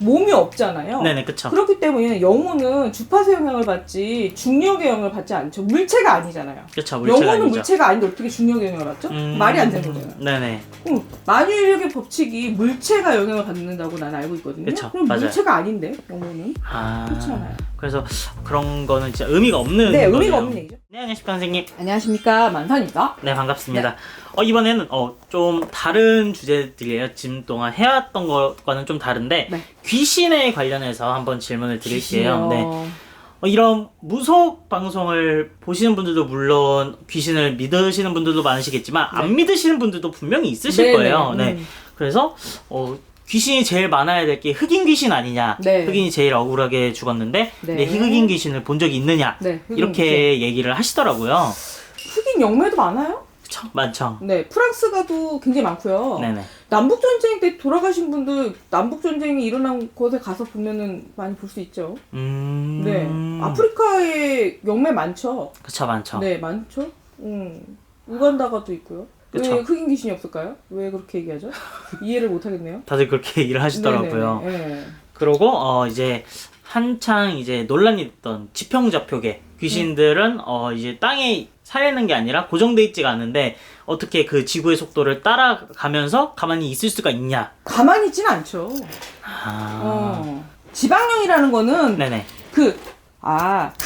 몸이 없잖아요. 네네, 그쵸. 그렇기 때문에 영혼은 주파수 영향을 받지 중력의 영향을 받지 않죠. 물체가 아니잖아요. 그쵸, 물체가 영혼은 아니죠. 물체가 아닌데 어떻게 중력의 영향을 받죠? 말이 안 되는 거잖아요. 네네. 만유인력의 법칙이 물체가 영향을 받는다고 난 알고 있거든요. 그쵸, 그럼 맞아요. 물체가 아닌데 영혼은? 아, 그렇잖아요. 그래서 그런 거는 진짜 의미가 없는 네, 거네요. 의미가 없는 얘기죠. 네, 안녕하십니까 선생님. 안녕하십니까, 만선입니다. 네, 반갑습니다. 이번에는 좀 다른 주제들이에요. 지금 동안 해왔던 것과는 좀 다른데 네. 귀신에 관련해서 한번 질문을 드릴게요. 귀신이요. 네. 이런 무속 방송을 보시는 분들도 물론 귀신을 믿으시는 분들도 많으시겠지만 네. 안 믿으시는 분들도 분명히 있으실 네네. 거예요. 네. 그래서 귀신이 제일 많아야 될 게 흑인 귀신 아니냐. 네. 흑인이 제일 억울하게 죽었는데 네. 근데 흑인 귀신을 본 적이 있느냐. 네, 흑인 이렇게 얘기를 하시더라고요. 흑인 영매도 많아요? 그쵸? 많죠. 네, 프랑스가도 굉장히 많고요. 네네. 남북전쟁 때 돌아가신 분들 남북전쟁이 일어난 곳에 가서 보면은 많이 볼 수 있죠. 네, 아프리카에 영매 많죠. 그쵸, 많죠. 네, 많죠. 우간다가도 있고요. 그쵸. 왜 흑인 귀신이 없을까요? 왜 그렇게 얘기하죠? 이해를 못 하겠네요. 다들 그렇게 얘기를 하시더라고요. 네네네. 그러고 이제 한창 이제 논란이 됐던 지평자표계 귀신들은 이제 땅에 살아있는 게 아니라 고정돼 있지가 않은데 어떻게 그 지구의 속도를 따라가면서 가만히 있을 수가 있냐? 가만히 있진 않죠. 지방령이라는 거는 네네. 그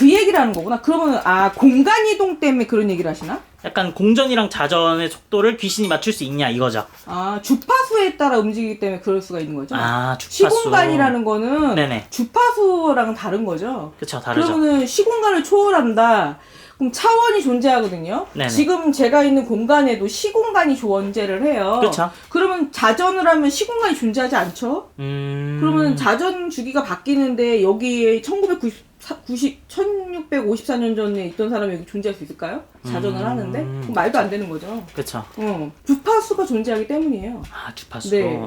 얘기를 하는 거구나. 그러면 공간 이동 때문에 그런 얘기를 하시나? 약간 공전이랑 자전의 속도를 귀신이 맞출 수 있냐 이거죠. 주파수에 따라 움직이기 때문에 그럴 수가 있는 거죠. 주파수. 시공간이라는 거는 네네. 주파수랑은 다른 거죠. 그쵸, 다르죠. 그러면은 시공간을 초월한다. 그럼 차원이 존재하거든요. 네네. 지금 제가 있는 공간에도 시공간이 존재를 해요. 그쵸. 그러면 자전을 하면 시공간이 존재하지 않죠? 그러면 자전 주기가 바뀌는데 여기에 1654년 전에 있던 사람이 여기 존재할 수 있을까요? 자전을 하는데? 그럼 말도 안 되는 거죠. 그쵸. 주파수가 존재하기 때문이에요. 주파수. 네.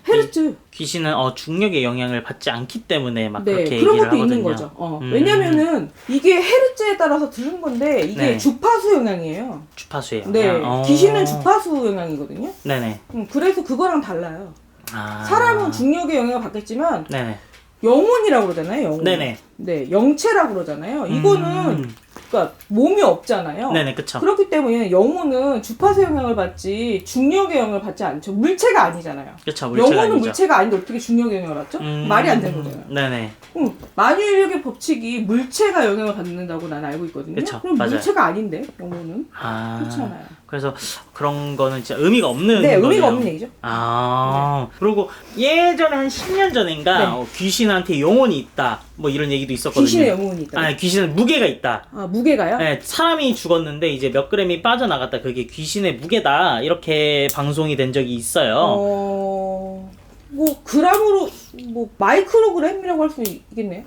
헤르츠. 귀신은 중력의 영향을 받지 않기 때문에 막 네, 그렇게 그런 얘기를 것도 하거든요. 있는 거죠. 왜냐면은 이게 헤르츠에 따라서 들은 건데 이게 네. 주파수 영향이에요. 주파수예요. 네, 귀신은 주파수 영향이거든요. 네네. 그래서 그거랑 달라요. 사람은 중력의 영향을 받겠지만 네네. 영혼이라고 그러잖아요. 영혼. 네네. 네, 영체라고 그러잖아요. 이거는 그러니까 몸이 없잖아요. 네네, 그쵸. 그렇기 때문에 영혼은 주파수 영향을 받지 중력의 영향을 받지 않죠. 물체가 아니잖아요. 그쵸, 물체가 영혼은 아니죠. 물체가 아닌데 어떻게 중력의 영향을 받죠? 말이 안 되는 거잖아요. 네네. 만유인력의 법칙이 물체가 영향을 받는다고 난 알고 있거든요. 그쵸, 그럼 맞아요. 물체가 아닌데 영혼은 그렇잖아요. 그래서 그런 거는 진짜 의미가 없는 네, 거네요. 의미가 없는 얘기죠. 그리고 예전에 한 10년 전인가 네. 귀신한테 영혼이 있다 뭐 이런 얘기도 있었거든요. 귀신의 영혼이 있다. 귀신은 무게가 있다. 무게가요? 네, 사람이 죽었는데 이제 몇 그램이 빠져나갔다. 그게 귀신의 무게다. 이렇게 방송이 된 적이 있어요. 뭐 그람으로 뭐 마이크로그램이라고 할 수 있겠네요.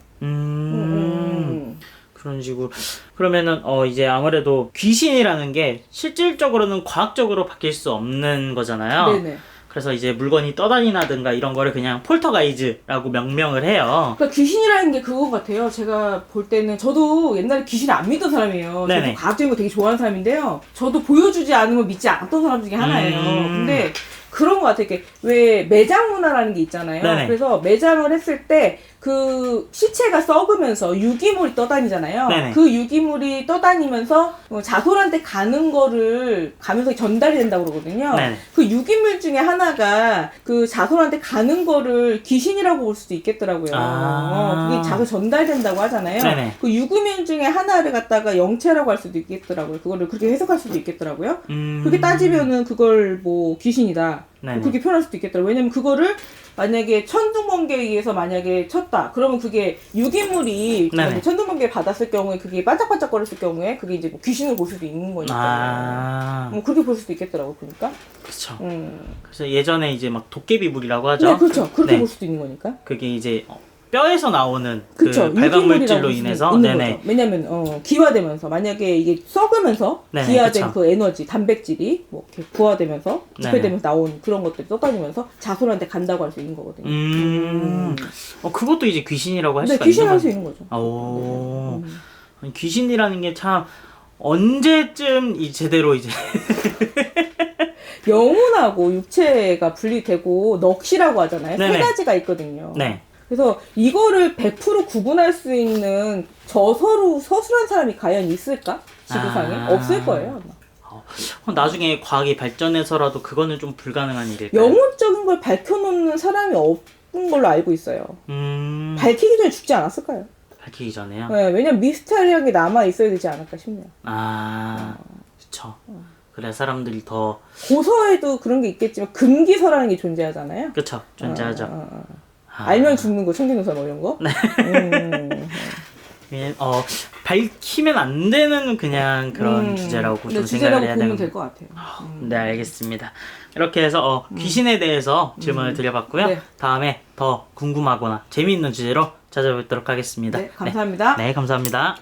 그런 식으로. 그러면은 이제 아무래도 귀신이라는 게 실질적으로는 과학적으로 바뀔 수 없는 거잖아요. 네네. 그래서 이제 물건이 떠다니나든가 이런 거를 그냥 폴터가이즈라고 명명을 해요. 그러니까 귀신이라는 게 그거 같아요. 제가 볼 때는 저도 옛날에 귀신을 안 믿던 사람이에요. 네네. 저도 과학적인 거 되게 좋아하는 사람인데요. 저도 보여주지 않으면 믿지 않았던 사람 중에 하나예요. 근데 그런 거 같아요. 이렇게 왜 매장 문화라는 게 있잖아요. 네네. 그래서 매장을 했을 때 그 시체가 썩으면서 유기물이 떠다니잖아요. 네네. 그 유기물이 떠다니면서 자손한테 가는 거를 가면서 전달이 된다고 그러거든요. 네네. 그 유기물 중에 하나가 그 자손한테 가는 거를 귀신이라고 볼 수도 있겠더라고요. 그게 자손 전달된다고 하잖아요. 네네. 그 유기물 중에 하나를 갖다가 영체라고 할 수도 있겠더라고요. 그거를 그렇게 해석할 수도 있겠더라고요. 그렇게 따지면은 그걸 뭐 귀신이다. 네네. 그렇게 표현할 수도 있겠더라고요. 왜냐면 그거를 만약에 천둥번개에 의해서 만약에 쳤다. 그러면 그게 유기물이 천둥번개 받았을 경우에 그게 반짝반짝거렸을 경우에 그게 이제 뭐 귀신을 볼 수도 있는 거니까. 뭐 그렇게 볼 수도 있겠더라고요. 그러니까. 그렇죠. 그래서 예전에 이제 막 도깨비물이라고 하죠. 네, 그렇죠. 그렇게 볼 수도 있는 거니까. 그게 이제 뼈에서 나오는 그쵸, 그 발광물질로 인해서 거죠. 왜냐면 기화되면서 만약에 이게 썩으면서 기화된 그쵸. 그 에너지 단백질이 뭐 이렇게 부화되면서 부패되면서 나온 그런 것들이 쏟아지면서 자손한테 간다고 할 수 있는 거거든요. 그것도 이제 귀신이라고 할 수가 귀신 있는 할 수 있는 거죠. 아니, 귀신이라는 게 참 언제쯤 제대로 이제 영혼하고 육체가 분리되고 넋이라고 하잖아요. 네네. 세 가지가 있거든요. 네. 그래서 이거를 100% 구분할 수 있는 서로 서술한 사람이 과연 있을까? 지구상에? 아. 없을 거예요. 아마. 나중에 과학이 발전해서라도 그거는 좀 불가능한 일일까요? 영혼적인 걸 밝혀놓는 사람이 없는 걸로 알고 있어요. 밝히기 전에 죽지 않았을까요? 밝히기 전에요? 네, 왜냐면 미스터리한 게 남아 있어야 되지 않을까 싶네요. 그쵸. 그래 사람들이 더 고서에도 그런 게 있겠지만 금기서라는 게 존재하잖아요. 그쵸 존재하죠. 알면 죽는 거, 청진도서 뭐 이런 거. 네. 밝히면 안 되는 그냥 그런 주제라고 좀 생각을 해야 보면 되는. 될 것 같아요. 네 알겠습니다. 이렇게 해서 귀신에 대해서 질문을 드려봤고요. 네. 다음에 더 궁금하거나 재미있는 주제로 찾아뵙도록 하겠습니다. 네, 감사합니다. 네 감사합니다.